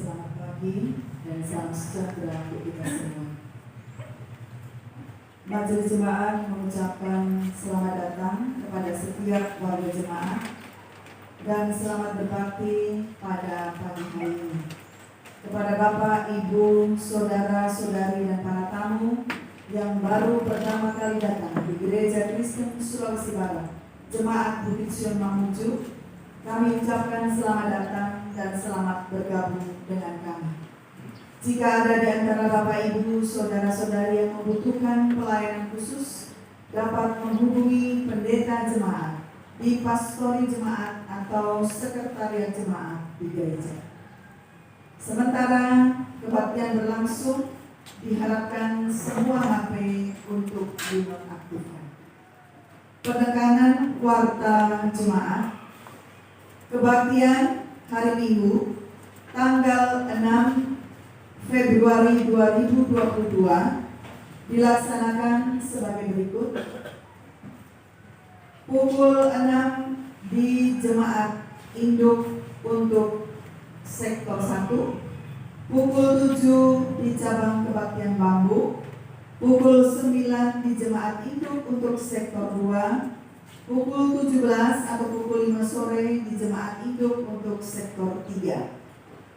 Selamat pagi dan salam sejahtera untuk kita semua. Majelis Jemaat mengucapkan selamat datang kepada setiap warga jemaat dan selamat berbakti pada pagi hari ini. Kepada Bapak, Ibu, Saudara-saudari dan para tamu yang baru pertama kali datang di Gereja Kristen Sulawesi Barat, Jemaat Bukit Sion Mamuju, kami ucapkan selamat datang dan selamat bergabung dengan kami. Jika ada di antara Bapak, Ibu, Saudara-saudari yang membutuhkan pelayanan khusus, dapat menghubungi pendeta jemaat di pastori jemaat atau sekretariat jemaat di gereja. Sementara kebaktian berlangsung, diharapkan semua HP untuk dinonaktifkan. Penekanan warta jemaat. Kebaktian hari Minggu tanggal 6 Februari 2022 dilaksanakan sebagai berikut. Pukul 6 di Jemaat Induk untuk sektor 1, pukul 7 di cabang kebaktian Bambu, pukul 9 di Jemaat Induk untuk sektor 2, pukul 17 atau pukul 5 sore di Jemaat Induk untuk sektor 3.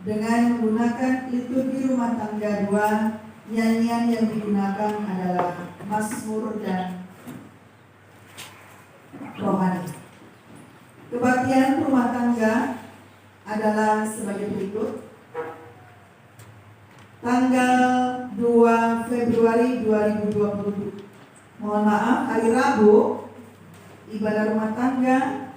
Dengan menggunakan liturgi rumah tangga 2, nyanyian yang digunakan adalah Mazmur dan rohani. Kebaktian rumah tangga adalah sebagai berikut. Tanggal 2 Februari 2020, mohon maaf, hari Rabu, ibadah rumah tangga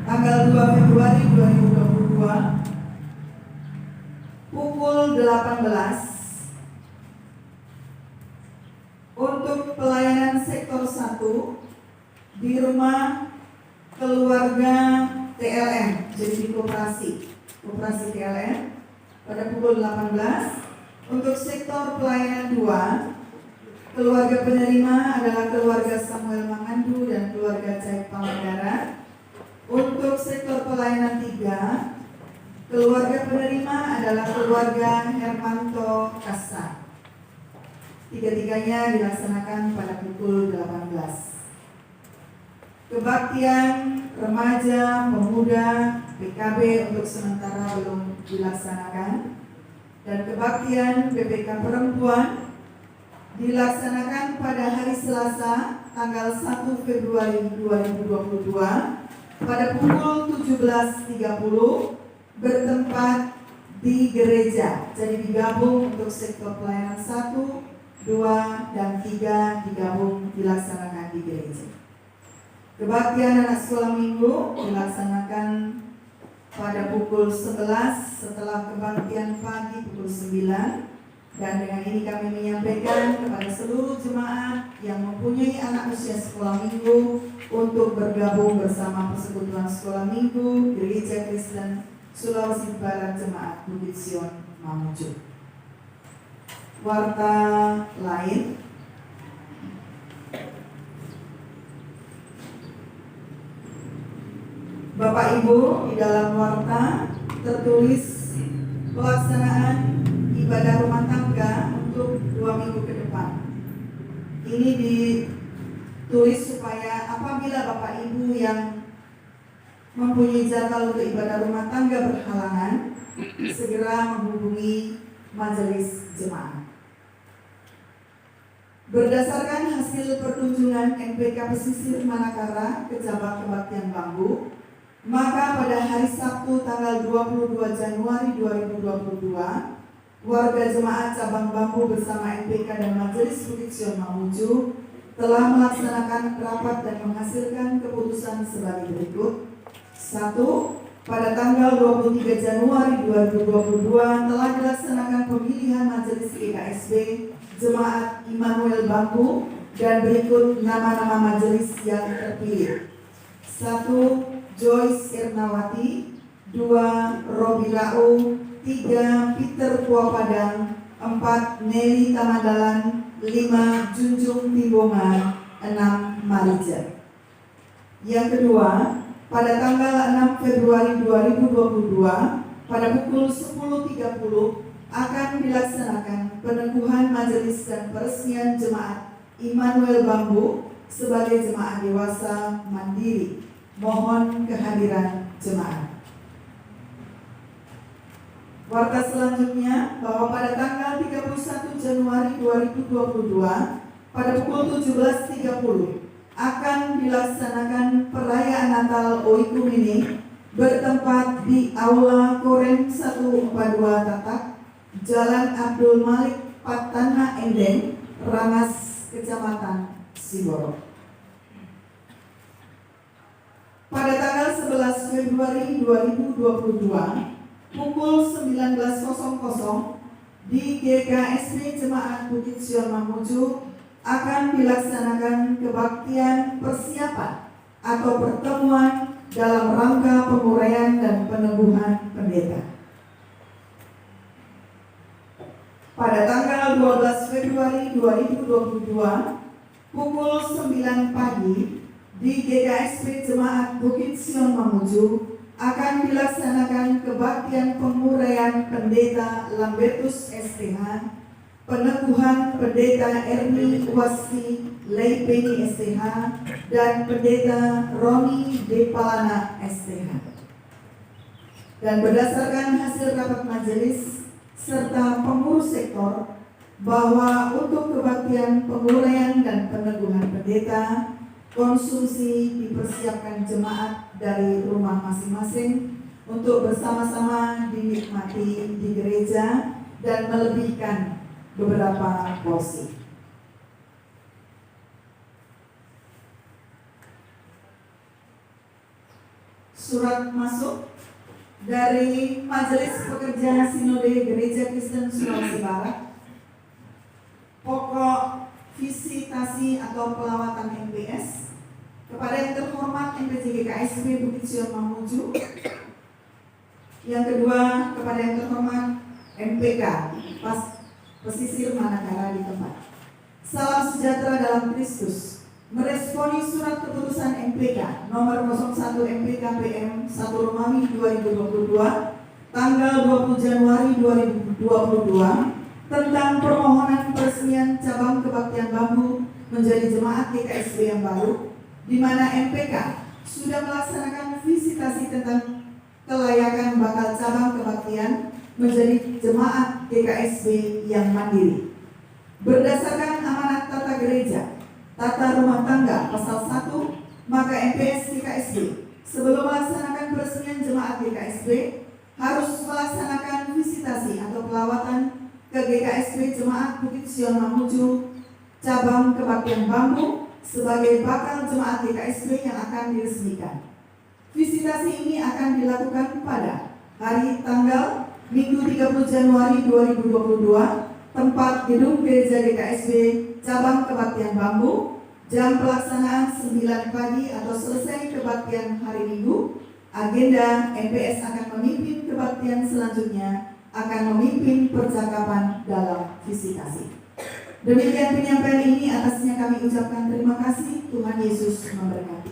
tanggal 2 Februari 2022 pukul 18. Untuk pelayanan sektor 1 di rumah keluarga TLM, jadi di koperasi TLM pada pukul 18. Untuk sektor pelayanan 2, keluarga penerima adalah keluarga Samuel Mangandu dan keluarga Caik Pangandaran. Untuk sektor pelayanan 3, keluarga penerima adalah keluarga Hermanto Kasa. Tiga-tiganya dilaksanakan pada pukul 18. Kebaktian remaja, pemuda, PKB untuk sementara belum dilaksanakan. Dan kebaktian BPK perempuan dilaksanakan pada hari Selasa tanggal 1 Februari 2022 pada pukul 17.30 bertempat di gereja. Jadi digabung untuk sektor pelayanan 1, 2, dan 3 digabung dilaksanakan di gereja. Kebaktian anak sekolah minggu dilaksanakan pada pukul 11 setelah kebaktian pagi pukul 9. Dan dengan ini kami menyampaikan kepada seluruh jemaat yang mempunyai anak usia sekolah minggu untuk bergabung bersama persekutuan sekolah minggu Gereja Kristen Sulawesi Barat Jemaat Bukit Sion Mamuju. Warta lain. Bapak Ibu, di dalam warta tertulis pelaksanaan ibadah rumah tangga untuk 2 minggu ke depan. Ini ditulis supaya apabila Bapak Ibu yang mempunyai jadwal untuk ibadah rumah tangga berhalangan, segera menghubungi majelis jemaat. Berdasarkan hasil pertunjukan NPK Pesisir Manakara ke cabang kebaktian Bambu, maka pada hari Sabtu tanggal 22 Januari 2022, warga jemaat cabang Bambu bersama NPK dan Majelis Bukit Sion Mamuju telah melaksanakan rapat dan menghasilkan keputusan sebagai berikut. 1. Pada tanggal 23 Januari 2022 telah dilaksanakan pemilihan Majelis GKSB Jemaat Immanuel Bambu dan berikut nama-nama majelis yang terpilih. 1. Joyce Ernawati, 2. Robi Lau, 3. Peter Puapadang, 4. Nelly Tamadalan, 5. Junjung Timbongan, 6. Marija. Yang kedua, pada tanggal 6 Februari 2022 pada pukul 10.30 akan dilaksanakan peneguhan majelis dan peresmian jemaat Immanuel Bambu sebagai jemaat dewasa mandiri. Mohon kehadiran jemaat. Warta selanjutnya bahwa pada tanggal 31 Januari 2022 pada pukul 17.30 akan dilaksanakan perayaan Natal Oikumene bertempat di Aula Korem 142 Tatak, Jalan Abdul Malik Patana Endeng, Rangas, Kecamatan Siboro. Pada tanggal 11 Februari 2022 pukul 19.00 di GKSP Jemaat Bukit Sion Mamuju akan dilaksanakan kebaktian persiapan atau pertemuan dalam rangka penguraian dan peneguhan pendeta. Pada tanggal 12 Februari 2022 pukul 9 pagi di GKSP Jemaat Bukit Sion Mamuju akan dilaksanakan kebaktian penguraian pendeta Lambertus STH, peneguhan pendeta Erni Wasti Leipeni STH, dan pendeta Roni Depalana STH. Dan berdasarkan hasil rapat majelis serta pengurus sektor bahwa untuk kebaktian penguraian dan peneguhan pendeta, konsumsi dipersiapkan jemaat dari rumah masing-masing untuk bersama-sama dinikmati di gereja dan melebihkan beberapa porsi. Surat masuk dari Majelis Pekerja Sinode Gereja Kristen Sulawesi Barat. Pokok visitasi atau pelawatan MPS kepada yang terhormat MPJ GKSP Bukit Sion Mamuju. Yang kedua, kepada yang terhormat MPK Pesisir Manakara di tempat. Salam sejahtera dalam Kristus. Meresponi surat keputusan MPK nomor 01 MPK PM 1 Romawi 2022 tanggal 20 Januari 2022 tentang permohonan peresmian cabang kebaktian Bambu menjadi jemaat GKSP yang baru, di mana MPK sudah melaksanakan visitasi tentang kelayakan bakal cabang kebaktian menjadi jemaat GKSP yang mandiri. Berdasarkan amanat tata gereja, tata rumah tangga pasal 1, maka MPS GKSP sebelum melaksanakan peresmian jemaat GKSP harus melaksanakan visitasi atau pelawatan ke GKSP Jemaat Bukit Sion Mamuju cabang kebaktian Bambu sebagai bakal jemaat GKSP yang akan diresmikan. Visitasi ini akan dilakukan pada hari tanggal Minggu 30 Januari 2022, tempat gedung gereja GKSP cabang kebaktian Bambu, jam pelaksanaan 9 pagi atau selesai kebaktian hari Minggu. Agenda MPS akan memimpin kebaktian selanjutnya, akan memimpin percakapan dalam visitasi. Demikian penyampaian ini, atasnya kami ucapkan terima kasih. Tuhan Yesus memberkati.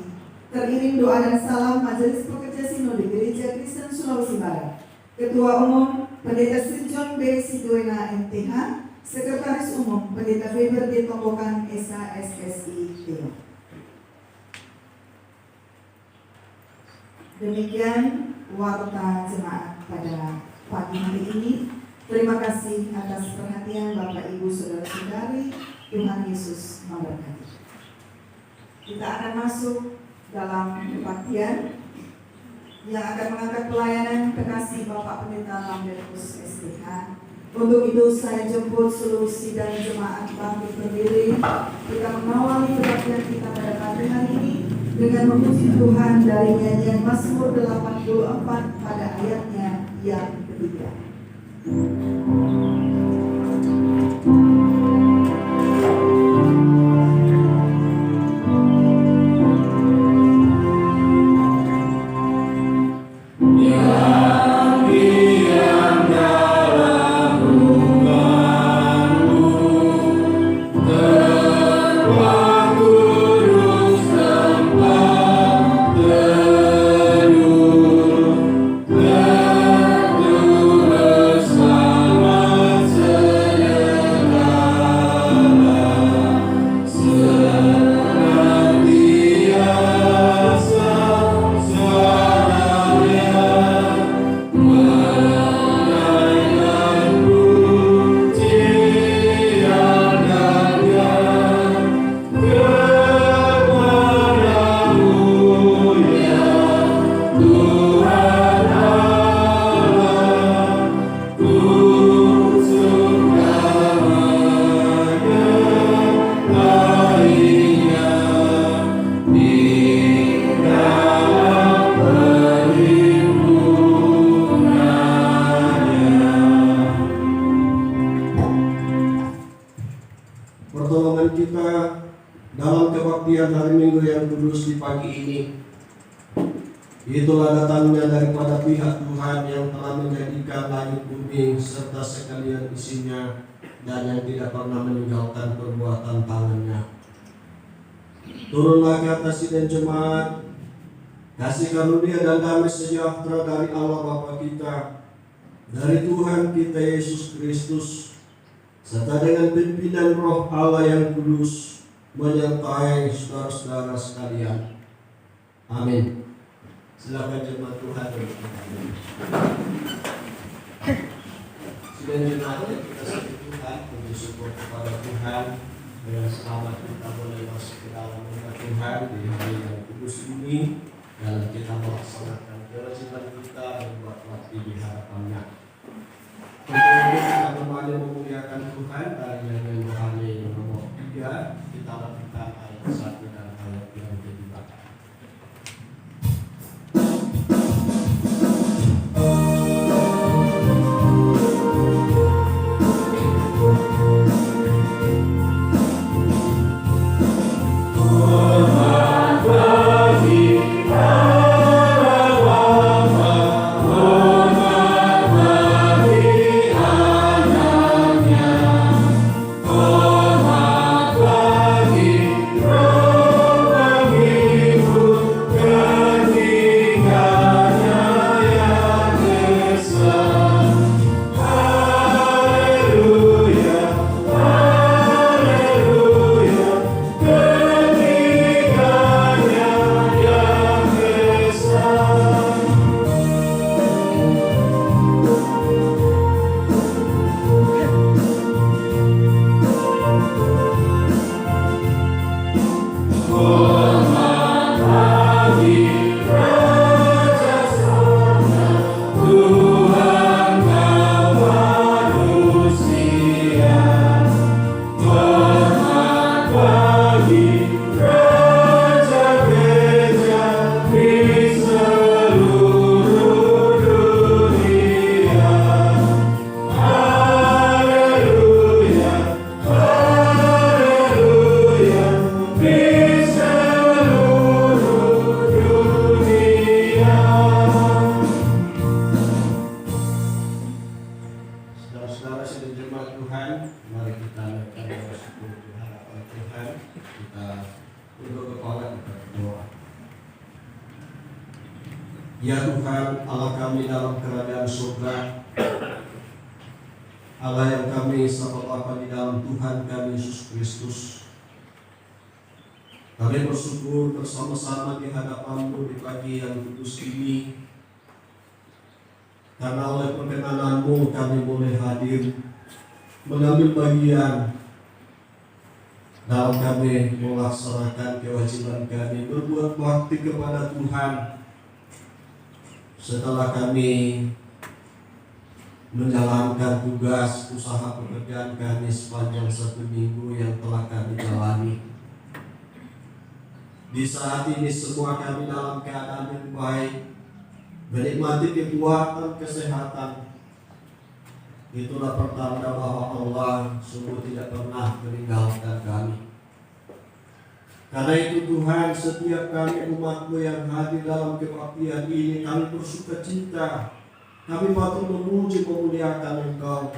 Teriring doa dan salam Majelis Pekerja Sinode Gereja Kristen Sulawesi Barat. Ketua Umum Pendeta Sri John B. Sidoena MTH, Sekretaris Umum Pendeta Weber D. Tombokan SHSSI Teo. Demikian warta jemaat pada pagi hari ini. Terima kasih atas perhatian Bapak Ibu Saudara-saudari. Tuhan Yesus memberkati. Kita akan masuk dalam kebaktian yang akan mengangkat pelayanan kekasih Bapak Pendeta Lambertus STH. Untuk itu saya jemput seluruh sidang jemaat bangkit berdiri. Kita mengawali kebaktian kita pada pagi hari ini dengan memuji Tuhan dari nyanyian Mazmur 84 pada ayatnya yang ketiga. Terwaktu tempat pagi ini. Itulah datangnya daripada pihak Tuhan yang telah menjadikan langit bumi serta sekalian isinya, dan yang tidak pernah meninggalkan perbuatan tangannya. Turunlah ke atas sidang jemaat, kasih karunia dan damai sejahtera dari Allah Bapa kita, dari Tuhan kita Yesus Kristus, serta dengan pimpinan Roh Allah yang kudus menyertai saudara-saudara sekalian. Amin. Silakan jemaat Tuhan. Sidang jemaat yang kita sembah Tuhan, puji syukur kepada Tuhan dengan selamat kita boleh masuk ke dalam rumah Tuhan di hari yang kudus ini, dalam kita melaksanakan kewajiban kita berbuat bakti di hadapan-Nya. Untuk kita kembali memuliakan Tuhan dari yang rohani nomor 3, kita lakukan ayat 1 dan ayat yang kedua. Ya Tuhan, Allah kami dalam kerajaan surga, Allah yang kami sapa Bapa di dalam Tuhan kami Yesus Kristus, kami bersyukur bersama-sama di hadapan-Mu di pagi yang kudus ini, karena oleh perkenanan-Mu kami boleh hadir mengambil bagian dalam kami melaksanakan kewajiban kami berbuat bakti kepada Tuhan. Setelah kami menjalankan tugas usaha pekerjaan kami sepanjang 1 minggu yang telah kami jalani, di saat ini semua kami dalam keadaan yang baik, menikmati kekuatan kesehatan. Itulah pertanda bahwa Allah sungguh tidak pernah meninggalkan kami. Karena itu Tuhan, setiap kami umat-Mu yang hadir dalam kebaktian ini, kami bersuka cita, kami patut memuji memuliakan Engkau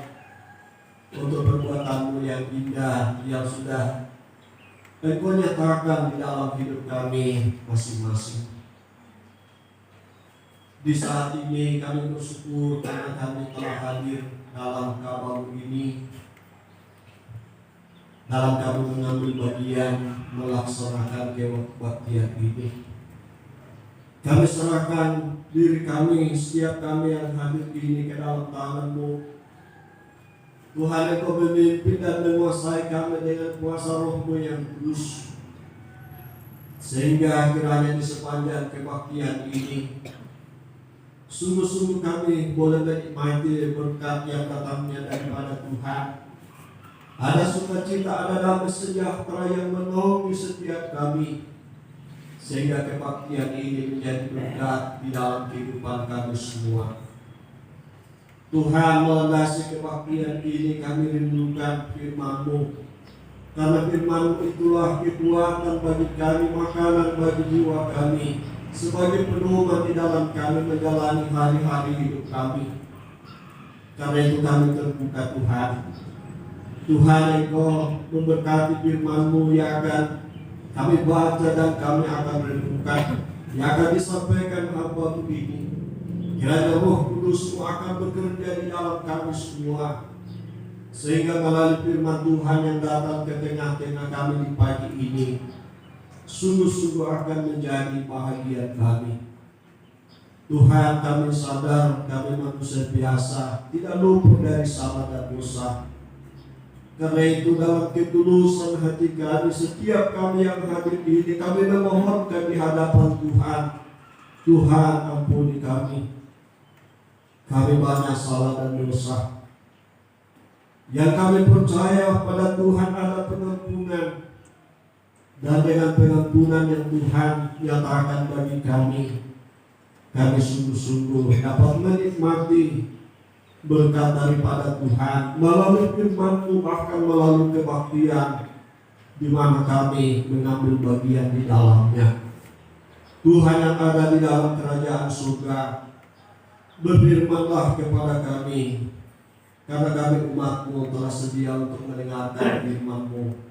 untuk perbuatan-Mu yang indah yang sudah Engkau nyatakan di dalam hidup kami masing-masing. Di saat ini kami bersyukur karena kami telah hadir dalam kabar ini, dalam kami mengambil bagian melaksanakan kebaktian ini. Kami serahkan diri kami, setiap kami yang hadir ini ke dalam tangan-Mu. Tuhan, Engkau memimpin dan menguasai kami dengan kuasa Roh-Mu yang kudus, sehingga kiranya di sepanjang kebaktian ini sungguh-sungguh kami boleh menikmati berkat yang datangnya daripada Tuhan. Ada sukacita, ada damai sejahtera yang menaungi setiap kami, sehingga kebaktian ini menjadi berkat di dalam kehidupan kami semua. Tuhan, melandasi kebaktian ini kami rindukan firman-Mu, Karena firman-Mu itulah kekuatan bagi kami, makanan bagi jiwa kami, sebagai pedoman di dalam kami menjalani hari-hari hidup kami. Karena itu kami terbuka Tuhan. Tuhan, Engkau memberkati firman-Mu yang akan kami baca dan kami akan renungkan, yang akan disampaikan hamba-Mu ini. Kiranya Roh Kudus-Mu akan bekerja di dalam kami semua, sehingga melalui firman Tuhan yang datang ke tengah-tengah kami di pagi ini sungguh-sungguh akan menjadi bahagia kami. Tuhan, kami sadar kami manusia biasa, tidak luput dari salah dan dosa. Karena itu dalam ketulusan hati kami, setiap kami yang hadir ini, kami memohonkan di hadapan Tuhan. Tuhan, ampuni kami. Kami banyak salah dan dosa. Yang kami percaya pada Tuhan ada pengampunan, dan dengan pengampunan yang Tuhan nyatakan bagi kami sungguh-sungguh dapat menikmati berkat daripada Tuhan melalui firman-Mu, bahkan melalui kebaktian di mana kami mengambil bagian di dalamnya. Tuhan yang ada di dalam kerajaan surga, berfirmanlah kepada kami, karena kami umat-Mu telah sedia untuk mendengarkan firman-Mu.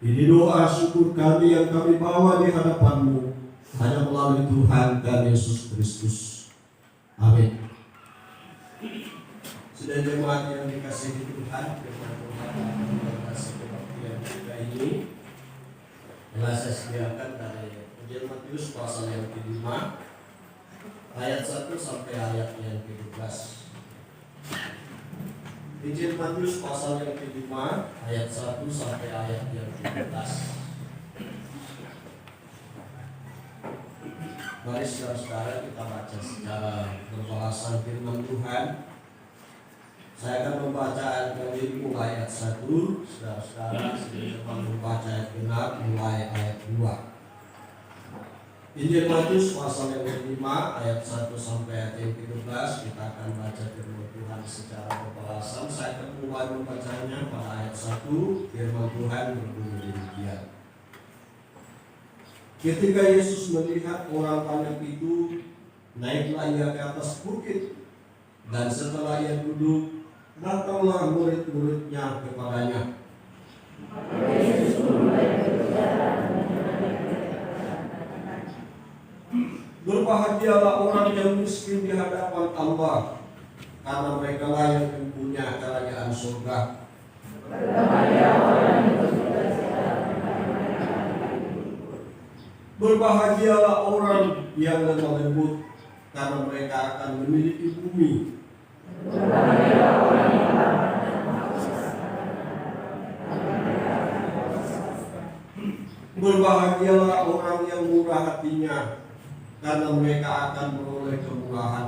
Ini doa syukur kami yang kami bawa di hadapan-Mu, hanya melalui Tuhan kami Yesus Kristus. Amin. Sudah jemaat yang dikasihi Tuhan, firman Tuhan akan membatasi kebaktian kita ini telah saya sediakan dari Injil Matius pasal yang ke-5 ayat 1 sampai ayat yang ke-12. Injil Matius pasal yang ke-5 ayat 1 sampai ayat yang ke-12. Mari saudara-saudara kita baca secara berbahasa firman Tuhan. Saya akan membaca ayat yang mulai ayat 1, saudara-saudara sedang membaca ayat genap mulai ayat 2. Injil Matius pasal yang ke-5 ayat 1 sampai ayat yang ke-12. Kita akan baca firman Tuhan secara berbahasa. Saya akan mulai membacanya pada ayat 1. Firman Tuhan berbunyi demikian. Ketika Yesus melihat orang banyak itu, naiklah ia ke atas bukit, dan setelah ia duduk, datanglah murid-muridnya kepadanya. Berbahagialah orang yang miskin di hadapan Allah, karena mereka lah yang mempunyai kerajaan surga. Berbahagialah orang yang lemah lembut, karena mereka akan memiliki bumi. Berbahagialah orang yang murah hatinya, karena mereka akan beroleh kemurahan.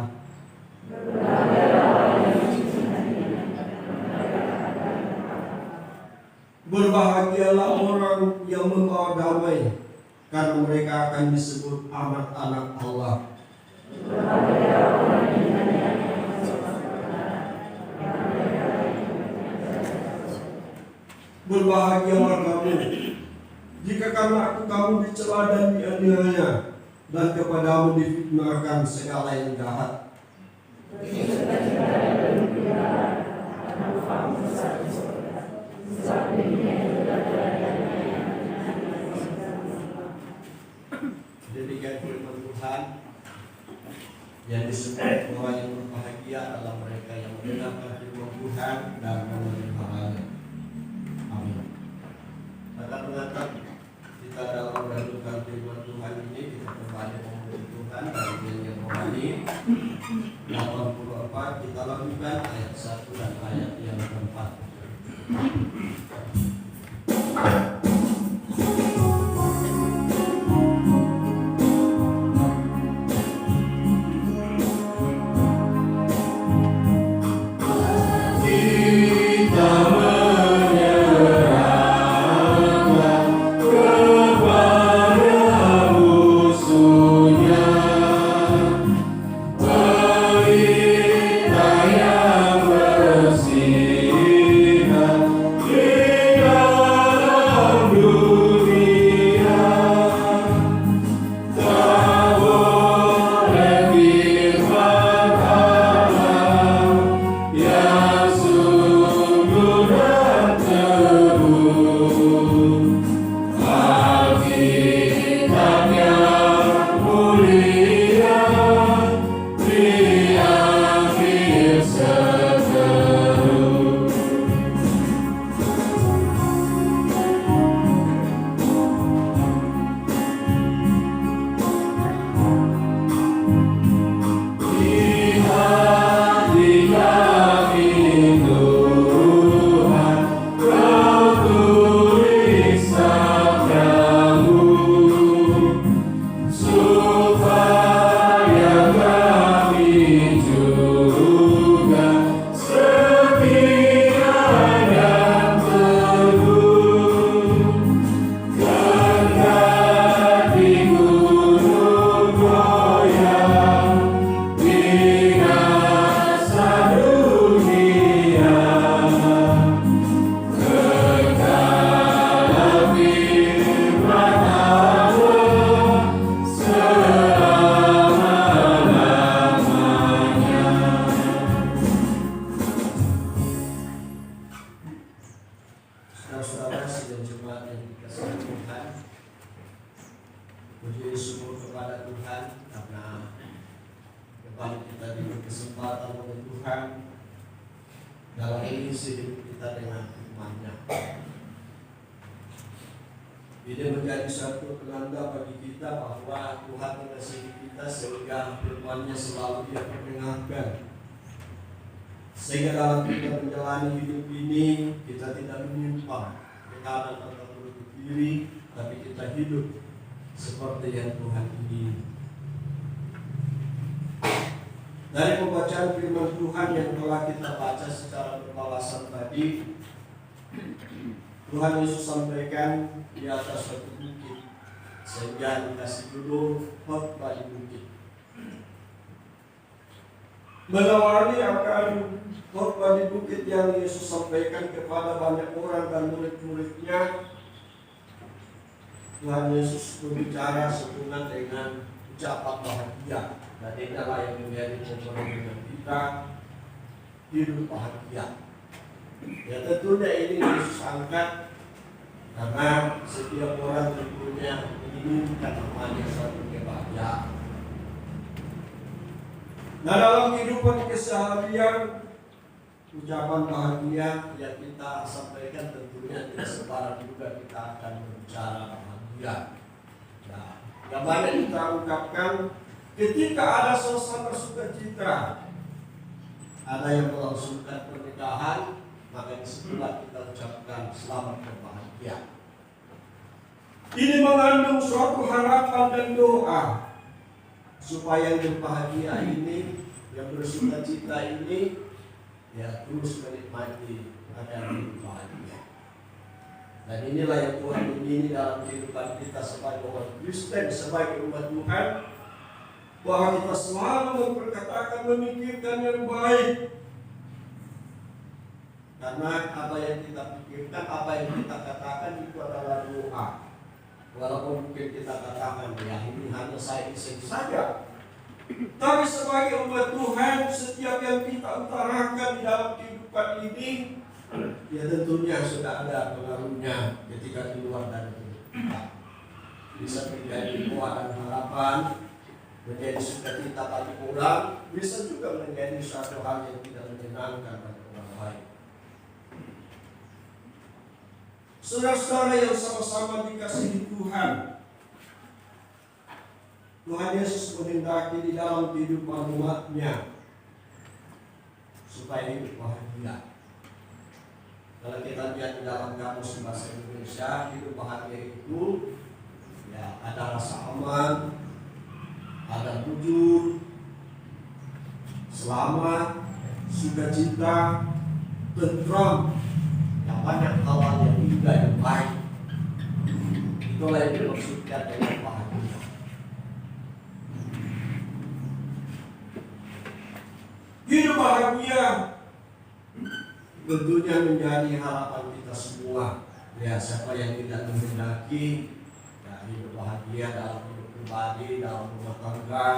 Berbahagialah orang yang membawa damai, karena mereka akan disebut anak-anak Allah. Berbahagialah kamu jika karena aku kamu dicela dan dianiaya, dan kepadamu difitnahkan segala yang jahat. Demikian firman Tuhan. Yang disebut orang yang berbahagia adalah mereka yang mendengarkan firman Tuhan dan memeliharanya. Amin. Akan mengatakan kita dalam merenungkan firman Tuhan ini, kita kembali memuji Tuhan dari yang rohani 84. Kita lakukan ayat 1 dan ayat yang keempat. Yang bersih bersyukur kepada Tuhan karena kembali kita diberi kesempatan oleh Tuhan dalam mengisi hidup kita dengan firman-Nya. Ini menjadi satu penanda bagi kita bahwa Tuhan mengasihi kita sehingga firman-Nya selalu Dia perdengarkan. Sehingga dalam kita menjalani hidup ini kita tidak menyimpang ke kanan atau ke kiri, tapi kita hidup seperti yang Tuhan ingini. Dari pembacaan firman Tuhan yang telah kita baca secara beralasan tadi, Tuhan Yesus sampaikan di atas suatu bukit, sehingga dikasih judul khotbah di bukit. Mengawali akan khotbah di bukit yang Yesus sampaikan kepada banyak orang dan murid-muridnya, Tuhan Yesus berbicara sehubungan dengan ucapan bahagia, dan inilah yang menjadi pemberontakan kita, hidup bahagia. Ya tentunya ini Yesus angkat karena setiap orang tentunya menginginkan namanya suatu kebahagiaan. Nah, dalam kehidupan keseharian, ucapan bahagia yang kita sampaikan tentunya tidak sembarang juga kita akan berbicara bahagia. Nah, yang banyak kita ungkapkan ketika ada suasana sukacita, ada yang melangsungkan pernikahan, maka disitulah kita ucapkan selamat berbahagia. Ini mengandung suatu harapan dan doa supaya yang berbahagia ini, yang bersukacita ini, ya terus menikmati agar berbahagia. Dan inilah yang Tuhan ingini dalam kehidupan kita sebagai umat Kristen, sebagai umat Tuhan, bahwa kita selalu memperkatakan, memikirkan yang baik. Karena apa yang kita pikirkan, apa yang kita katakan itu adalah doa. Walaupun mungkin kita katakan, ya ini hanya saya iseng saja. Tapi sebagai umat Tuhan, setiap yang kita utarakan di dalam kehidupan ini, ya tentunya sudah ada pengaruhnya ketika di luar dari hidup kita. Bisa menjadi doa dan harapan, menjadi sukacita bagi orang, bisa juga menjadi suatu hal yang tidak menyenangkan bagi orang lain. Saudara-saudara yang sama-sama dikasihi Tuhan, Tuhan Yesus menghendaki di dalam kehidupan umat-Nya supaya hidup bahagia. Kalau kita lihat di dalam kamus bahasa Indonesia, hidup bahagia itu ya ada rasa aman, ada jujur, selamat, sukacita, tentram, yang banyak hal yang indah yang baik. Itulah yang dimaksudkan dengan bahagia. Hidup bahagia tentunya menjadi harapan kita semua. Ya, siapa yang tidak menghendaki ya, hidup bahagia dalam hidup pribadi, dalam rumah tangga,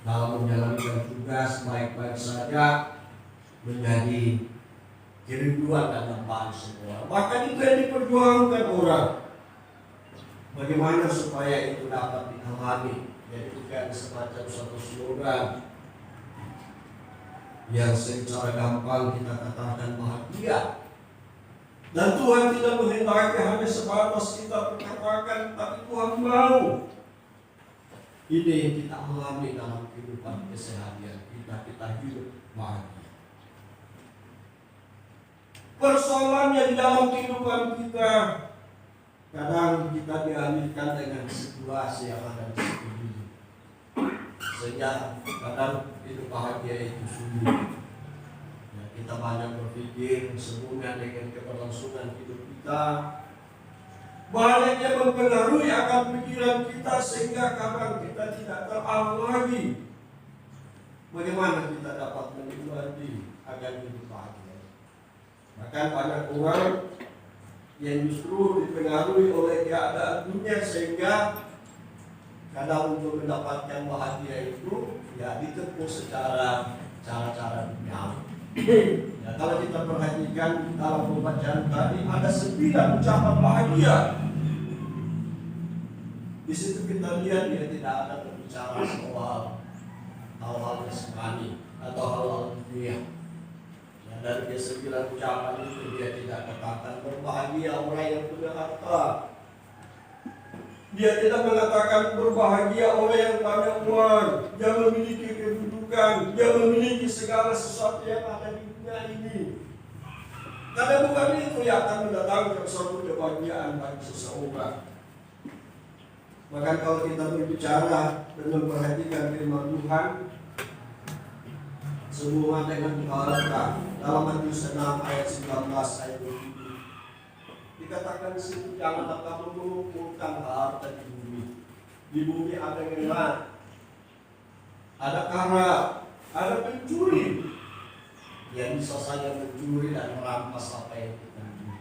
dalam menjalankan tugas baik-baik saja, menjadi kerinduan dan dambaan semua. Bahkan itu yang diperjuangkan orang. Bagaimana supaya itu dapat dialami? Jadi bukan semacam suatu slogan yang secara gampang kita katakan bahagia. Dan Tuhan tidak menghendaki hanya sebatas kita berkatakan, tapi Tuhan mau ini yang kita alami dalam kehidupan keseharian kita, kita hidup bahagia. Persoalannya di dalam kehidupan kita, kadang kita dialihkan dengan situasi yang ada di sekeliling, sehingga kadang hidup bahagia itu sulit. Ya, kita banyak berpikir sehubungan dengan keberlangsungan hidup kita, banyaknya mempengaruhi akan pikiran kita sehingga kadang kita tidak tahu lagi bagaimana kita dapat menikmati agar hidup bahagia. Bahkan banyak orang yang justru dipengaruhi oleh keadaan dunia sehingga kadang untuk mendapatkan bahagia itu ya ditempuh secara cara-cara duniawi. Ya, kalau kita perhatikan dalam pembacaan tadi ada 9 ucapan bahagia. Di situ kita lihat dia tidak ada berbicara soal hal-hal jasmani atau hal-hal dunia. Ya, dari dia 9 ucapan itu dia tidak katakan berbahagia orang yang punya harta. Dia tidak mengatakan berbahagia orang yang banyak uang, yang memiliki kedudukan, yang memiliki segala sesuatu yang ada di dunia ini. Karena bukan itu yang akan mendatangkan suatu kebahagiaan bagi seseorang. Bahkan kalau kita berbicara dan memperhatikan firman Tuhan sehubungan dengan harta, dalam Matius 6 ayat 19 ayat 7 dikatakan di situ, janganlah kamu mengumpulkan harta di bumi. Di bumi ada ngerat, ada karat, ada pencuri yang bisa saja mencuri dan merampas apa yang kita miliki.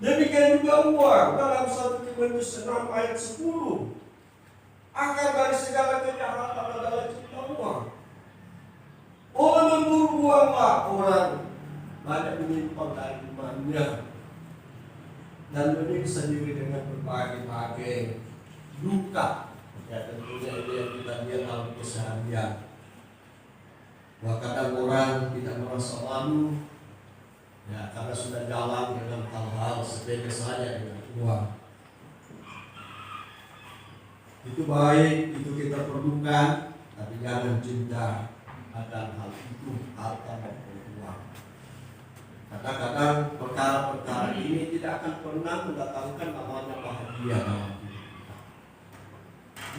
Demikian juga uang, dalam 1 Timotius 6 ayat 10, akar dari segala kejahatan adalah cinta uang. Orang memburu uanglah orang banyak menyimpan dari imannya dan menyiksa diri dengan berbagai-bagai duka. Ya tentunya itu yang kita lihat dalam keseharian. Bahwa kadang orang tidak merasa malu, ya karena sudah jalan dengan hal-hal sepele saja dengan uang. Itu baik, itu kita perlukan, tapi jangan cinta akan hal itu, harta maupun uang. Kadang-kadang perkara-perkara ini tidak akan pernah mendatangkan namanya bahagia dalam hidup kita.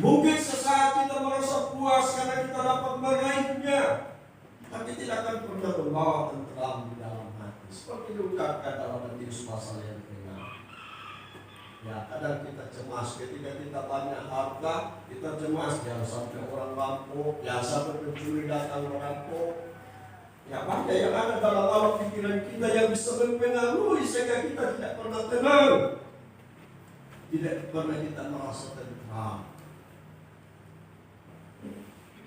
Mungkin sesaat kita merasa puas karena kita dapat meraihnya, tapi tidak akan pernah membawa tenteram di dalam hati. Seperti diungkapkan dalam Matius pasal yang ke-6. Ya, kadang kita cemas ketika kita banyak harta, kita cemas jangan sampai orang rampok, jangan sampai pencuri datang merampok. Ya, banyak yang ada dalam alam pikiran kita yang bisa mempengaruhi sehingga kita tidak pernah tenang, tidak pernah kita merasa tenang.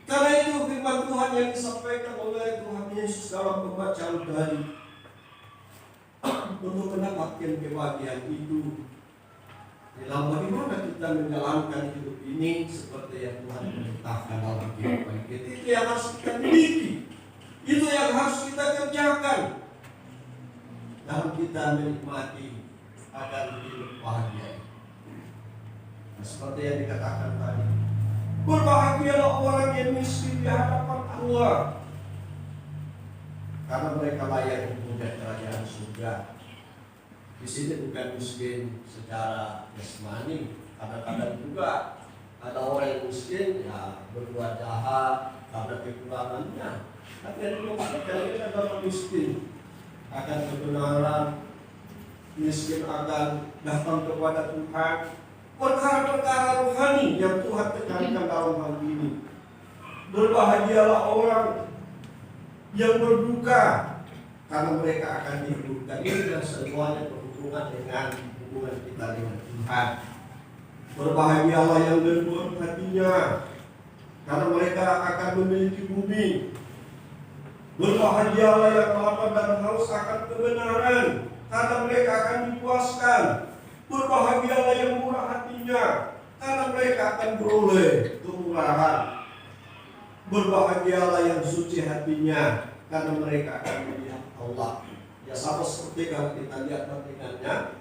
Karena itu firman Tuhan yang disampaikan oleh Tuhan Yesus dalam pembacaan tadi, untuk mendapatkan kebahagiaan itu, dalam bagaimana kita menjalankan hidup ini seperti yang Tuhan perintahkan dalam kehidupan kita, itu yang harus kita miliki. Itu yang harus kita kerjakan dalam kita menikmati akan hidup bahagia. Nah, seperti yang dikatakan tadi, berbahagialah orang yang miskin di hadapan Allah, karena mereka layak mempunyai kerajaan surga. Di sini bukan miskin secara jasmani, kadang-kadang juga ada orang yang miskin ya berbuat jahat karena kekurangannya. Tapi yang dimaksudkan ini adalah miskin akan kebenaran, miskin akan datang kepada Tuhan, perkara-perkara rohani yang Tuhan tekankan dalam hal ini. Berbahagialah orang yang berduka, karena mereka akan dihidupkan. Ini dan semuanya berhubungan dengan hubungan kita dengan Tuhan. Berbahagialah yang lembut hatinya, karena mereka akan memiliki bumi. Berbahagialah yang lapar dan haus akan kebenaran, karena mereka akan dipuaskan. Berbahagialah yang murah hatinya, karena mereka akan beroleh kemurahan. Berbahagialah yang suci hatinya, karena mereka akan melihat Allah. Ya sama seperti kalau kita lihat pentingannya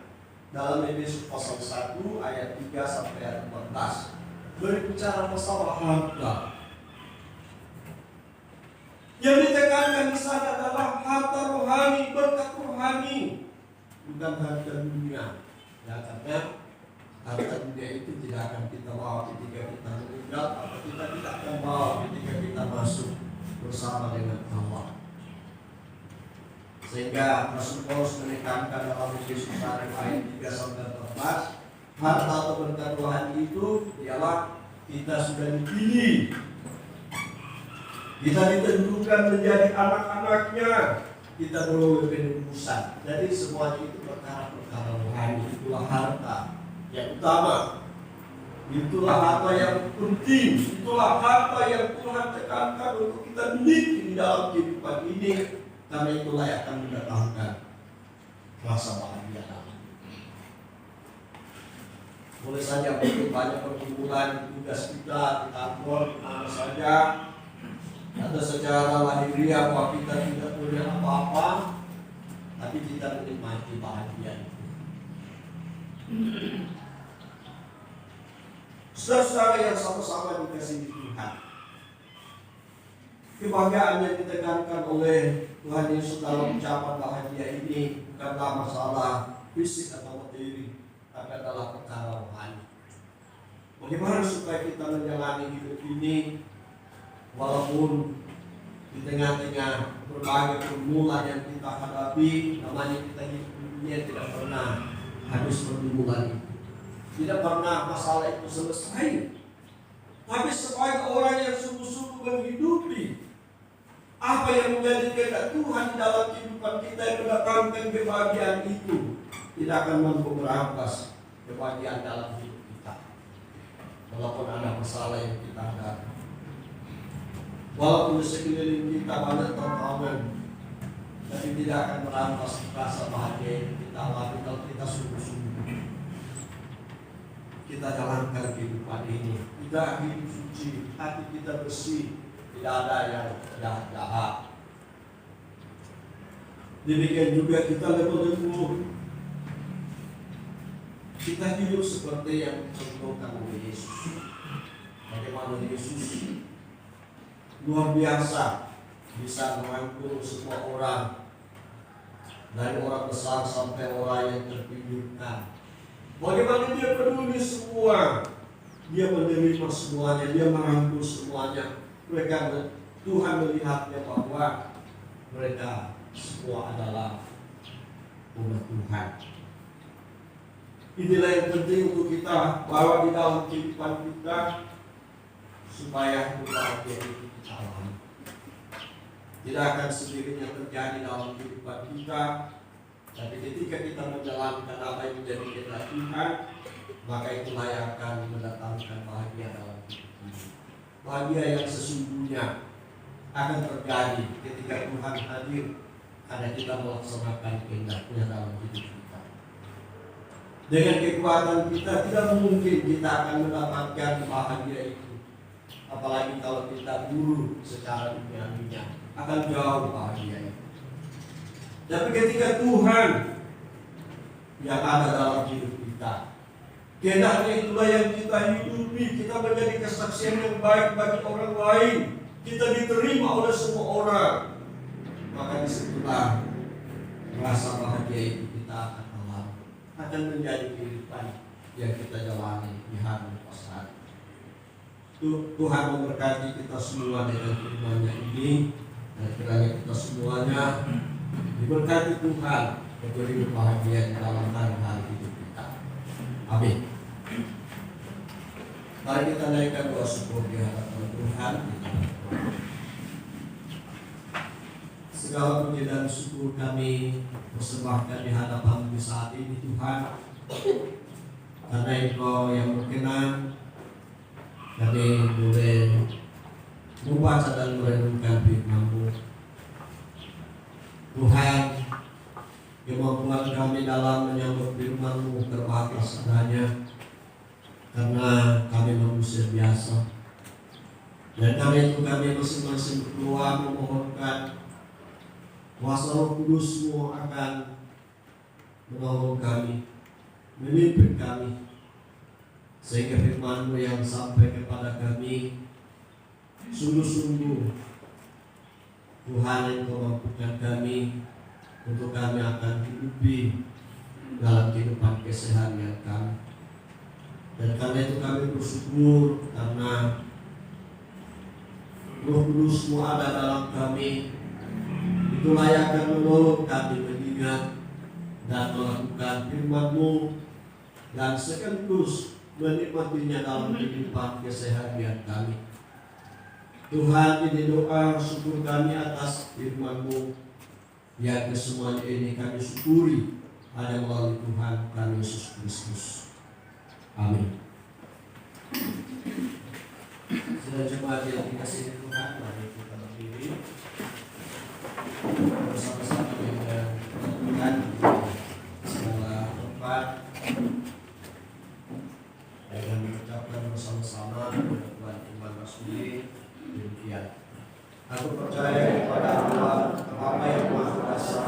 dalam Efesus pasal 1 ayat 3 sampai ayat 14, berbicara masalah harta. Yang ditekankan di sana adalah harta rohani, berkat rohani, bukan harta dunia. Ya, karena harta dunia itu tidak akan kita bawa ketika kita meninggal, atau kita tidak akan bawa ketika kita masuk bersama dengan Allah. Sehingga Rasul Paulus menekankan dalam Efesus 1 ayat 3 sampai 14, harta atau berkat rohani itu ialah kita sudah dipilih, kita ditentukan menjadi anak-anaknya, kita beroleh penebusan. Jadi semua itu perkara-perkara rohani, itulah harta yang utama, itulah harta yang penting, itulah harta yang Tuhan tekankan untuk kita miliki di dalam kehidupan ini, karena itulah yang akan mendatangkan rasa bahagia dalam hidup. Boleh saja mungkin banyak pergumulan tugas kita di kantor, di mana saja. Ada secara lahiriah bahwa kita tidak punya apa-apa, tapi kita menikmati bahagia itu. Saudara-saudara yang sama-sama dikasihi Tuhan, kebahagiaan yang ditekankan oleh Tuhan Yesus dalam ucapan bahagia ini bukanlah masalah fisik atau materi, tapi adalah perkara rohani. Bagaimana supaya kita menjalani hidup ini walaupun di tengah-tengah berbagai pergumulan yang kita hadapi, namanya kita hidup di dunia tidak pernah habis pergumulan itu. Tidak pernah masalah itu selesai. Tapi sebagai orang yang sungguh-sungguh menghidupi apa yang menjadi kehendak Tuhan di dalam kehidupan kita yang mendatangkan kebahagiaan itu, tidak akan mampu merampas kebahagiaan dalam hidup kita. Walaupun ada masalah yang kita hadapi, walaupun di sekeliling kita banyak tantangan, tapi tidak akan merampas rasa bahagia yang kita alami kalau kita sungguh-sungguh kita jalankan kehidupan ini. Kita hidup suci, hati kita bersih, tidak ada yang jahat-jahat. Demikian juga kita lebih kita hidup seperti yang dicontohkan oleh Yesus. Bagaimana Yesus luar biasa bisa merangkul semua orang, dari orang besar sampai orang yang terpinggirkan. Bagaimana dia peduli semua, dia menerima semuanya, dia merangkul semuanya. Mereka, Tuhan melihatnya bahwa mereka semua adalah umat Tuhan. Inilah yang penting untuk kita bawa di dalam kehidupan kita, supaya kebahagiaan itu kita alami. Tidak akan sendirinya terjadi dalam kehidupan kita, tapi ketika kita menjalankan apa yang menjadi kehendak Tuhan, maka itulah yang akan mendatangkan bahagia dalam hidup ini. Bahagia yang sesungguhnya akan terjadi ketika Tuhan hadir, karena kita melaksanakan kehendak-Nya dalam hidup kita. Dengan kekuatan kita tidak mungkin kita akan mendapatkan bahagia itu. Apalagi kalau kita buruk secara duniawinya, akan jauh bahagia itu. Tapi ketika Tuhan yang ada dalam hidup kita, kehendaknya itulah yang kita hidupi, kita menjadi kesaksian yang baik bagi orang lain, kita diterima oleh semua orang, maka disitulah rasa bahagia itu kita akan alami, akan menjadi kehidupan yang kita jalani di hari pasaran. Tuhan memberkati kita semua dengan firman-Nya ini, dan kiranya kita semuanya diberkati Tuhan untuk hidup bahagia dalam hari-hari hidup kita. Amin. Mari kita naikkan doa syukur di hadapan Tuhan. Segala puji dan syukur kami persembahkan di hadapan-Mu saat ini Tuhan, karena Engkau yang berkenan kami boleh membaca dan merenungkan firman-Mu. Tuhan, kemampuan kami dalam menyambut firman-Mu terbatas adanya, karena kami manusia biasa. Dan kami masing-masing berdoa memohonkan kuasa Roh Kudus-Mu akan menolong kami, memimpin kami, sehingga firman-Mu yang sampai kepada kami sungguh-sungguh Tuhan yang memampukan kami untuk kami akan hidupi dalam kehidupan keseharian kami. Dan karena itu kami bersyukur karena Roh Kudus-Mu ada dalam kami. Itulah yang akan menolong kami mengingat dan melakukan firman-Mu dan sekaligus menikmatinya dalam kehidupan keseharian kami. Tuhan, ini doa syukur kami atas firman-Mu yang kesemuanya ini kami syukuri hanya melalui Tuhan kami Yesus Kristus. Amin. Sudah jemaat yang dikasihi Tuhan, mari kita berdiri bersama-sama dengan Tuhan segala tempat. firman Tuhan Imam Rasuli demikian. Aku percaya kepada Allah, Bapa yang Maha Kuasa,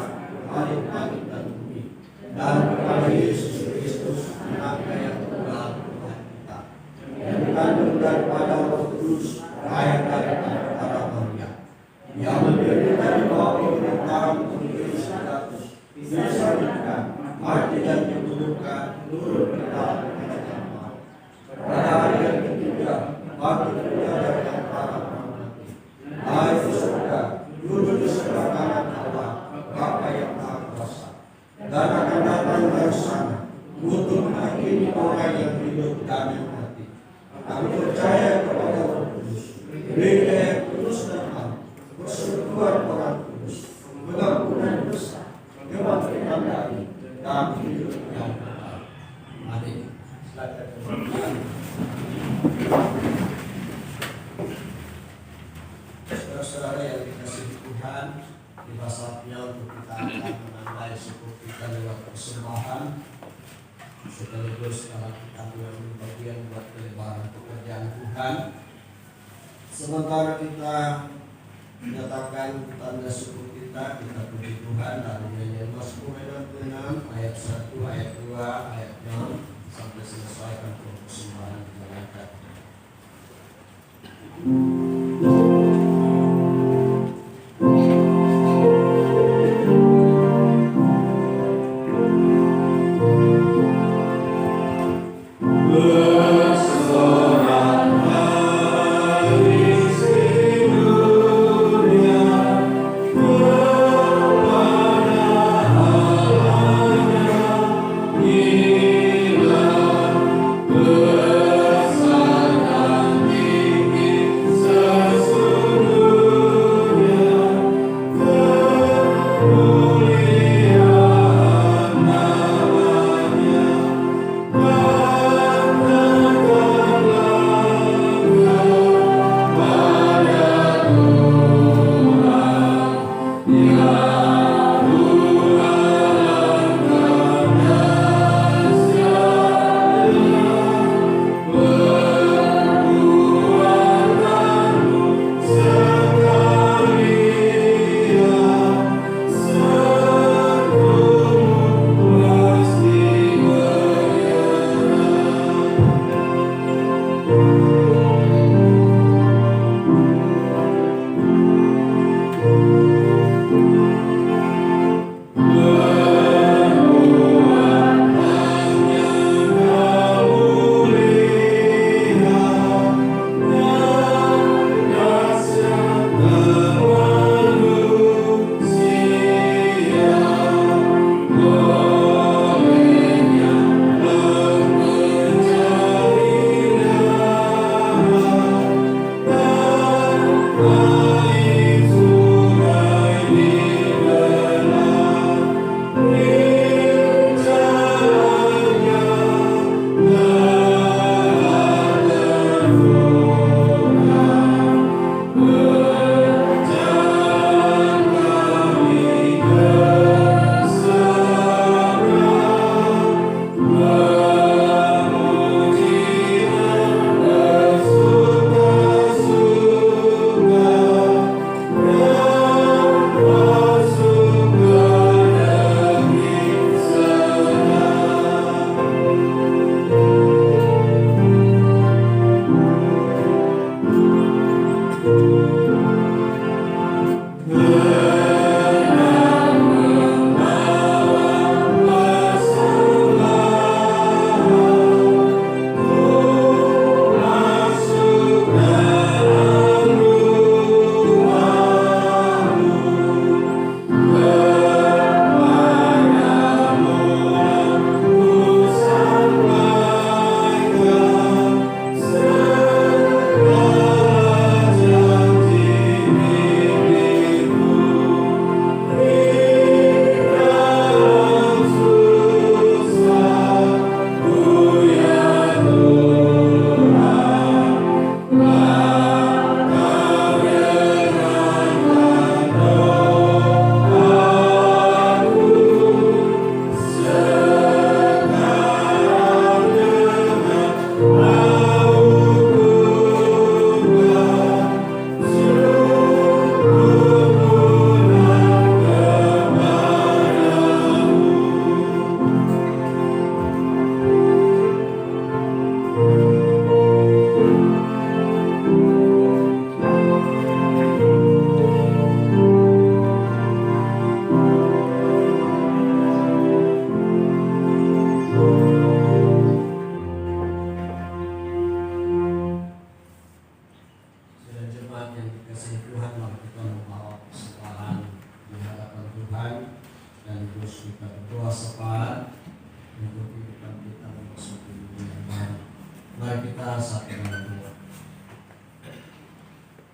Khalik langit dan bumi, dan kepada Yesus Kristus, Anaknya yang tunggal Tuhan kita, yang dikandung daripada Roh Kudus, lahir dari para Maria, yang berdiri dari bawah pemerintahan Pontius Pilatus, disalibkan, mati dan dikuburkan, turun ke dalam kerajaan maut. Pada hari yang ketiga, bangkit dia dari antara orang mati, naik ke surga, duduk di sebelah kanan Allah, Bapa yang Maha Kuasa, dan akan datang dari sana untuk menghakimi orang yang hidup dan yang mati. Aku percaya kepada Roh Kudus, Gereja yang kudus dan am, persekutuan orang kudus, pengampunan dosa, kebangkitan dari dan hidup yang kekal. Amin. Silakan. Saudara-saudara yang dikasihi Tuhan, tiba saatnya untuk kita akan menandai syukur kita lewat persembahan, sekaligus dalam kita mengambil bagian buat pelebaran pekerjaan Tuhan. Sementara kita menyatakan tanda syukur kita puji Tuhan dari nyanyian Mazmur 66 ayat 1, ayat 2, ayat 6 sampai selesaikan persembahan dijalankan. So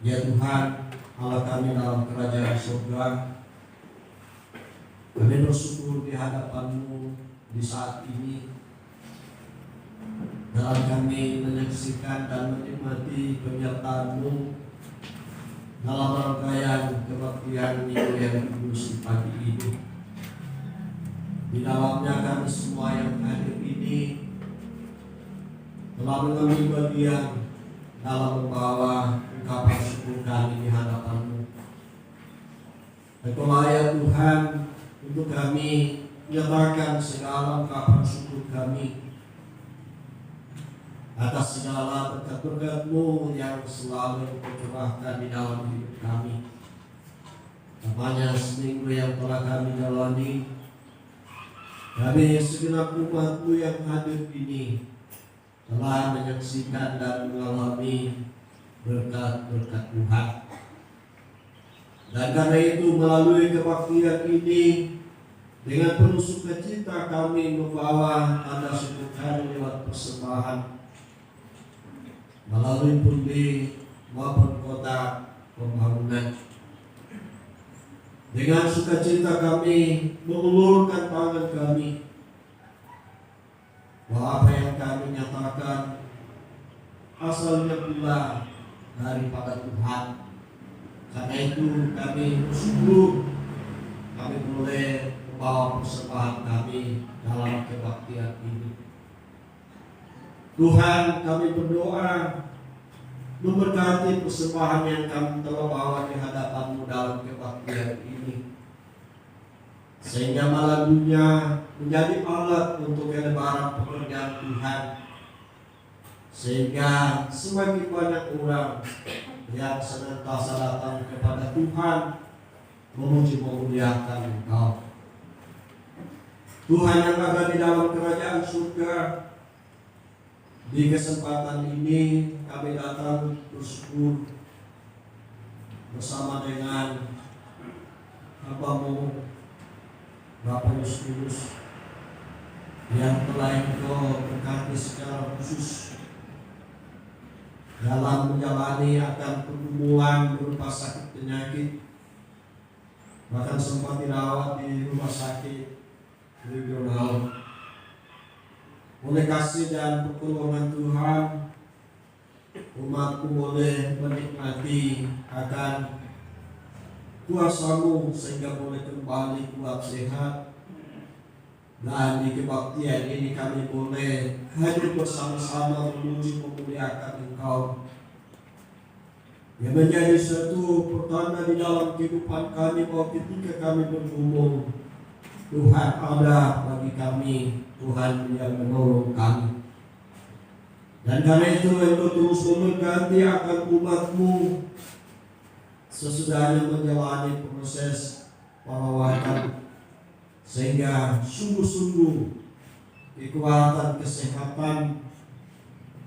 Ya Tuhan, Allah kami dalam kerajaan surga, kami bersyukur di hadapan-Mu di saat ini dalam kami menyaksikan dan menikmati penyertaan-Mu dalam rangkaian kebaktian minggu yang kudus di pagi ini. Di dalamnya kami semua yang hadir ini telah mengambil bagian dalam membawa ungkapan syukur kami di hadapan-Mu. Engkau ya Tuhan untuk kami menyatakan segala ungkapan syukur kami atas segala berkat-berkat-Mu yang selalu Engkau curahkan di dalam hidup kami. Namanya seminggu yang telah kami jalani, kami segenap umat-Mu yang hadir ini telah menyaksikan dan mengalami berkat-berkat Tuhan. Dan karena itu melalui kebaktian ini dengan penuh sukacita kami membawa tanda syukur kami lewat persembahan melalui pundi maupun kotak pembangunan. Dengan sukacita kami mengulurkan tangan kami bahwa apa yang kami nyatakan asalnya pula daripada Tuhan. Karena itu kami bersyukur kami boleh membawa persembahan kami dalam kebaktian ini. Tuhan, kami berdoa memberkati persembahan yang kami telah bawa di hadapan-Mu dalam kebaktian ini, sehingga malalunya menjadi alat untuk lebaran pekerjaan Tuhan, sehingga semakin banyak orang yang senantiasa datang kepada Tuhan memuji memuliakan Engkau. Tuhan yang ada di dalam kerajaan surga, di kesempatan ini kami datang bersyukur bersama dengan Hamba-Mu Bapak Justinus yang telah Engkau berkati secara khusus dalam menjalani akan pergumulan berupa sakit penyakit, bahkan sempat dirawat di rumah sakit regional. Oleh kasih dan pertolongan Tuhan, umat-Mu boleh menikmati akan kuasa-Mu sehingga boleh kembali kuat sehat. Dan di kebaktian ini kami boleh hadir bersama-sama memuji memuliakan Engkau, yang menjadi satu pertanda di dalam kehidupan kami bahwa ketika kami bergumul, Tuhan ada bagi kami, Tuhan yang menolong kami. Dan karena itu Engkau terus memberkati akan umat-Mu sesudahnya menjalani proses perawatan, sehingga sungguh-sungguh kekuatan kesehatan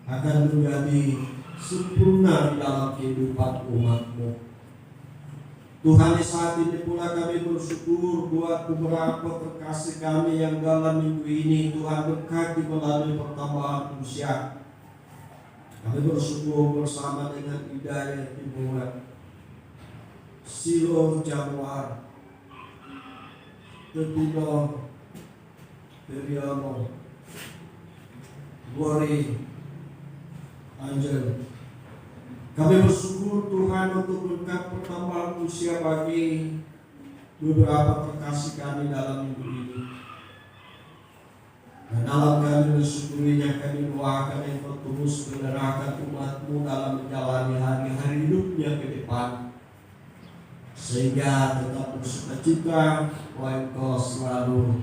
akan menjadi sempurna di dalam kehidupan umat-Mu. Tuhan, di saat ini pula kami bersyukur buat beberapa kekasih kami yang dalam minggu ini Tuhan berkati melalui pertambahan usia. Kami bersyukur bersama dengan Hidayah Timbulan, Silo Januar, Tepino Periamo, Gori Angel. Kami bersyukur Tuhan untuk berkat pertambahan usia bagi beberapa kekasih kami dalam minggu ini. Dan dalam kami bersyukurinya kami doakan Engkau terus menyerahkan umat-Mu dalam menjalani hari-hari hidupnya ke depan, sehingga tetap bersukacita bahwa Engkau selalu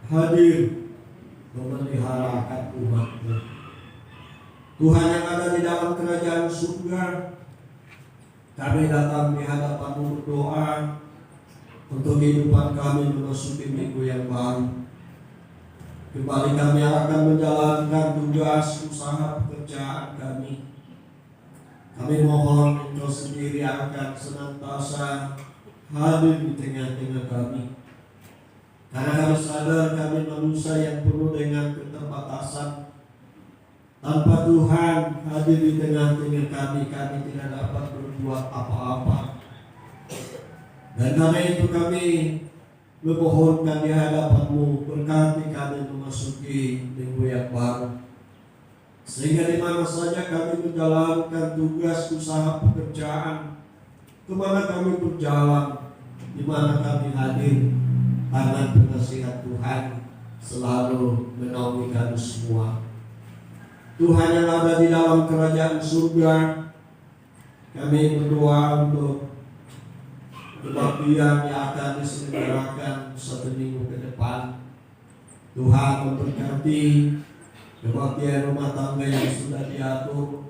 hadir memelihara umat-Mu. Tuhan yang ada di dalam kerajaan surga, kami datang di hadapan-Mu berdoa untuk kehidupan kami memasuki minggu yang baru. Kembali kami akan menjalankan tugas usaha pekerjaan kami. Kami mohon Engkau sendiri akan senantiasa hadir di tengah-tengah kami. Karena kami sadar kami manusia yang penuh dengan keterbatasan. Tanpa Tuhan hadir di tengah-tengah kami tidak dapat berbuat apa-apa. Dan karena itu kami memohonkan di hadapan-Mu, berkati kami memasuki minggu yang baru. Sehingga di mana saja kami menjalankan tugas usaha pekerjaan, kemana kami berjalan, di mana kami hadir, tangan penasihat Tuhan selalu menaungi kami semua. Tuhan yang ada di dalam kerajaan surga, kami berdoa untuk kebaktian yang akan diselenggarakan 1 minggu ke depan. Tuhan memberkati kebaktian rumah tangga yang sudah diatur,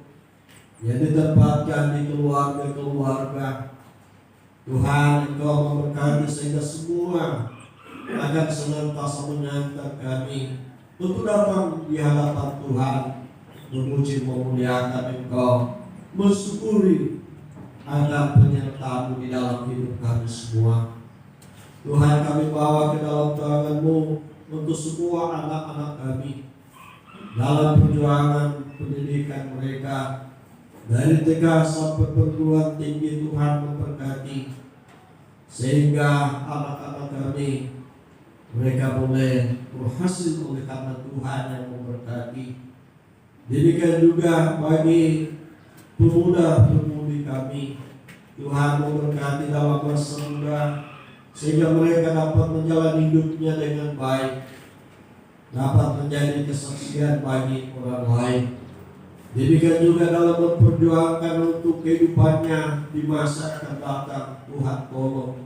yang ditempatkan di keluarga-keluarga. Tuhan, Engkau memberkati sehingga semua akan senantiasa mengantar kami untuk datang di hadapan Tuhan, memuji memuliakan Engkau, mensyukuri akan penyertaan-Mu di dalam hidup kami semua. Tuhan, kami bawa ke dalam tangan-Mu untuk semua anak-anak kami dalam perjuangan pendidikan mereka dari TK sampai perguruan tinggi. Tuhan memberkati sehingga anak-anak kami mereka boleh berhasil oleh karena Tuhan yang memberkati. Demikian juga bagi pemuda-pemudi kami, Tuhan memberkati dalam masa muda sehingga mereka dapat menjalani hidupnya dengan baik, dapat menjadi kesaksian bagi orang lain. Demikian juga dalam memperjuangkan untuk kehidupannya di masa akan datang. Tuhan tolong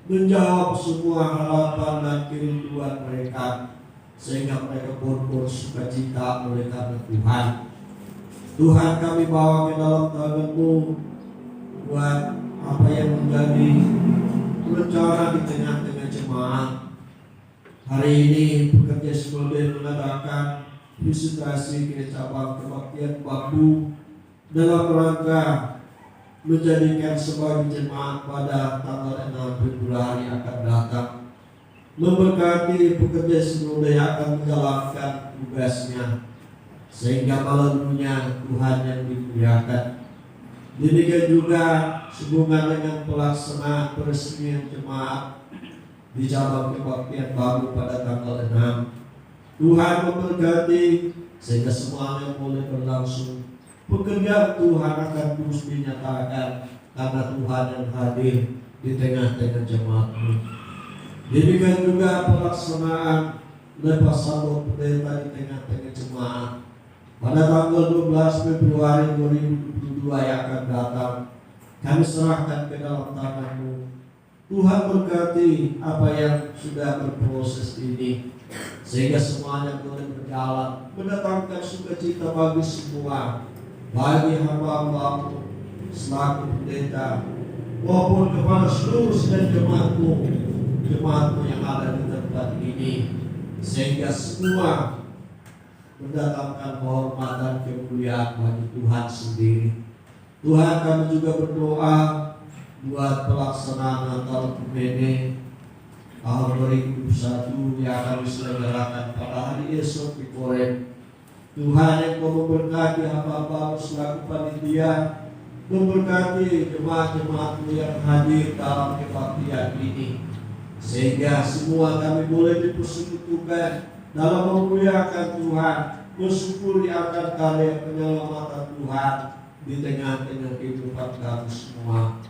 menjawab semua harapan dan kerinduan mereka sehingga mereka pun bersukacita oleh karena Tuhan. Tuhan, kami bawa ke dalam tangan-Mu buat apa yang menjadi rencana di tengah-tengah jemaat. Hari ini pekerja Simode mengadakan visitasi ke cabang kebaktian Bambu dalam rangka menjadikan sebagai jemaat pada tanggal 6 Februari akan datang. Memberkati pekerja Simode yang akan menjalankan tugasnya sehingga melaluinya Tuhan yang dimuliakan. Demikian juga sehubungan dengan pelaksanaan peresmian jemaat di cabang kebaktian Bambu pada tanggal 6. Tuhan memberkati sehingga semuanya boleh berlangsung. Pekerjaan Tuhan akan terus dinyatakan karena Tuhan yang hadir di tengah-tengah jemaat-Mu. Demikian juga pelaksanaan lepas sambut pendeta di tengah-tengah jemaat pada tanggal 12 Februari 2022 yang akan datang. Kami serahkan ke dalam tangan-Mu. Tuhan berkati apa yang sudah berproses ini sehingga semuanya boleh berjalan, mendatangkan sukacita bagi semua, bagi hamba-hamba-Mu selaku pendeta maupun kepada seluruh sidang jemaat-Mu yang ada di tempat ini, sehingga semua mendatangkan hormat dan kemuliaan bagi Tuhan sendiri. Tuhan, kami juga berdoa buat pelaksanaan Natal Kumene tahun 2021 yang akan diselenggarakan pada hari esok di Korem. Tuhan yang Kau memberkati hamba-Mu selaku panitia, memberkati jemaat-jemaat-Mu yang hadir dalam kebaktian ini, sehingga semua kami boleh dipersekutukan dalam memuliakan Tuhan, bersyukuri akan karya penyelamatan Tuhan di tengah-tengah kehidupan kami semua.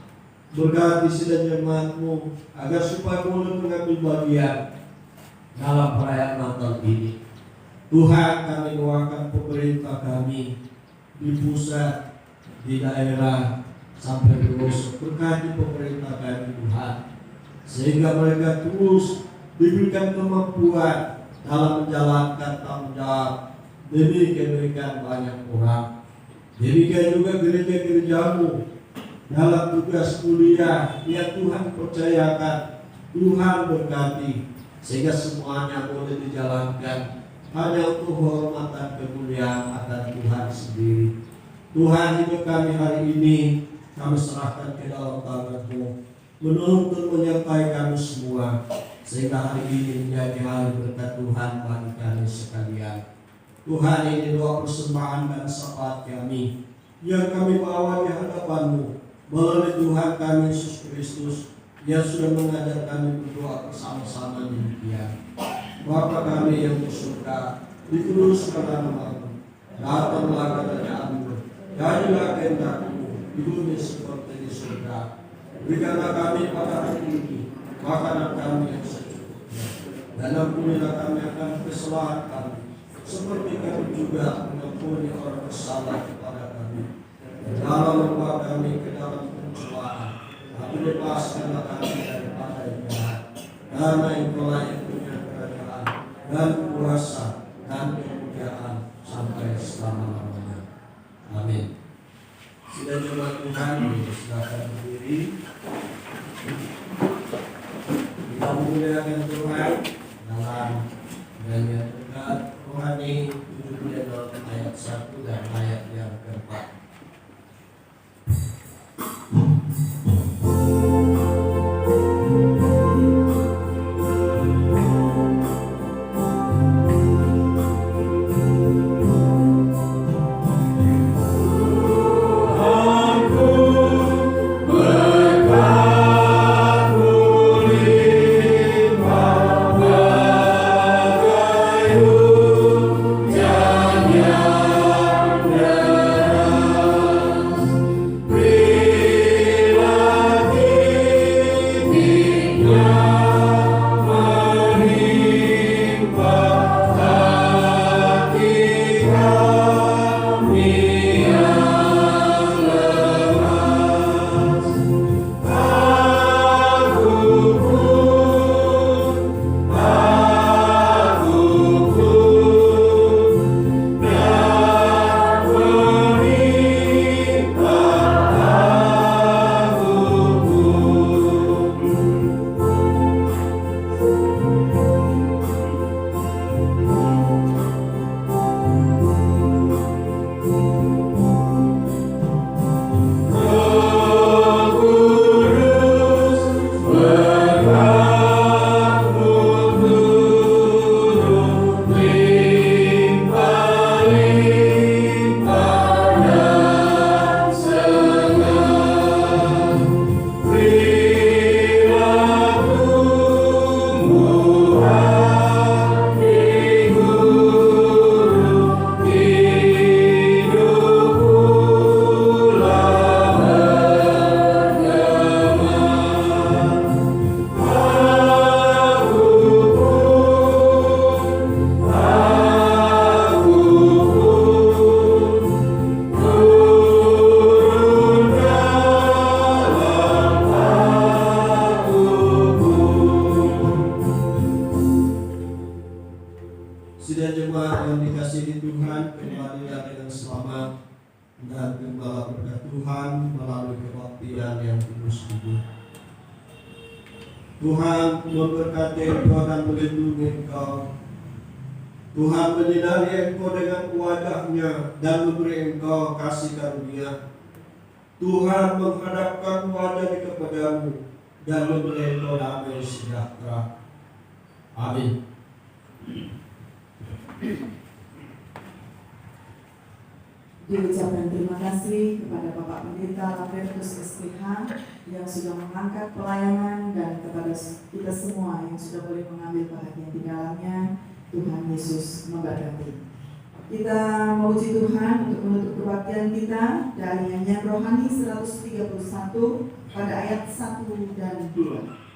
Berkati sidang jemaat-Mu agar supaya boleh mengambil bagian dalam perayaan Natal ini. Tuhan, kami doakan pemerintah kami di pusat, di daerah sampai pelosok. Berkati pemerintah kami Tuhan, sehingga mereka terus diberikan kemampuan dalam menjalankan tanggung jawab demi kebaikan banyak orang. Demikian juga gereja-gereja-Mu dalam tugas mulia yang Tuhan percayakan. Tuhan berkati sehingga semuanya boleh dijalankan hanya untuk hormat dan kemuliaan akan Tuhan sendiri. Tuhan, hidup kami hari ini kami serahkan ke dalam tangan-Mu, menuntun menyertai kami semua sehingga hari ini menjadi hari berkat Tuhan bagi kami sekalian. Tuhan, ini doa persembahan dan syafaat kami yang kami bawa di hadapan-Mu melalui Tuhan kami Yesus Kristus yang sudah mengajar kami berdoa bersama-sama demikian. Bapa kami yang di surga, dikuduskanlah nama-Mu, datanglah kerajaan-Mu, jadilah kehendak-Mu di bumi seperti di surga. Berikanlah kami pada hari ini makanan kami yang secukupnya, dan ampunilah kami akan kesalahan kami, seperti kami juga mengampuni orang bersalah kepada kami. Janganlah membawa kami ke dalam pencobaan, tapi lepaskanlah kami daripada yang jahat. Karena Engkau yang punya kerajaan dan kuasa dan kemuliaan sampai selama-lamanya. Amin. Sudah jemaat Tuhan, silakan berdiri. Kita memuliakan Tuhan dalam nyanyian dekat rohani 70 ayat 1 dan ayat yang keempat. Sidang jemaat yang dikasihi Tuhan, kembalilah dengan selamat dan gembala berkat Tuhan melalui kebaktian yang kudus itu. Tuhan memberkati engkau dan melindungi engkau. Tuhan menyinari engkau dengan wajah-Nya dan memberi engkau kasih karunia. Tuhan menghadapkan wajah kepadamu dan memberi engkau damai sejahtera. Amin. Diucapkan terima kasih kepada Bapak Pendeta Lambertus SPH yang sudah mengangkat pelayanan dan kepada kita semua yang sudah boleh mengambil bahagian di dalamnya. Tuhan Yesus memberkati. Kita memuji Tuhan untuk menutup kebaktian kita dari nyanyian rohani 131 pada ayat 1 dan 2.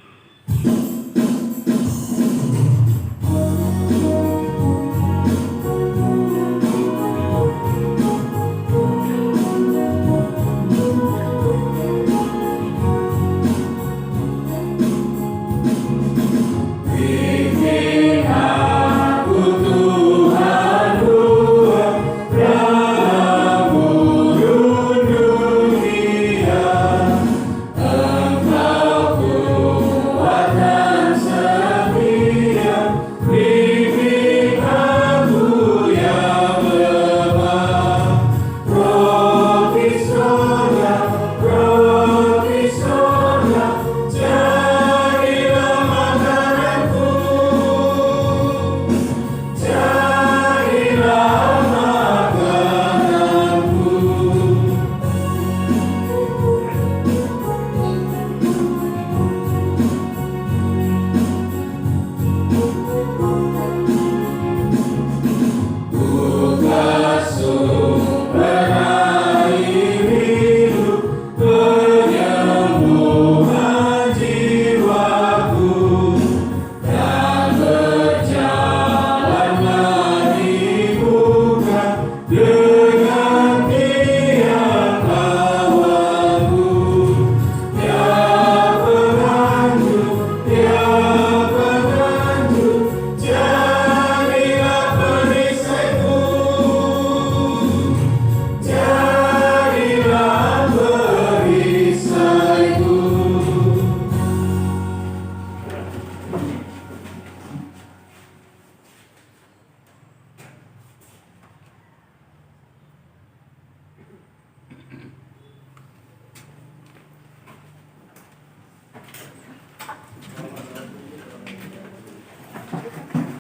Engkau kuat Amin.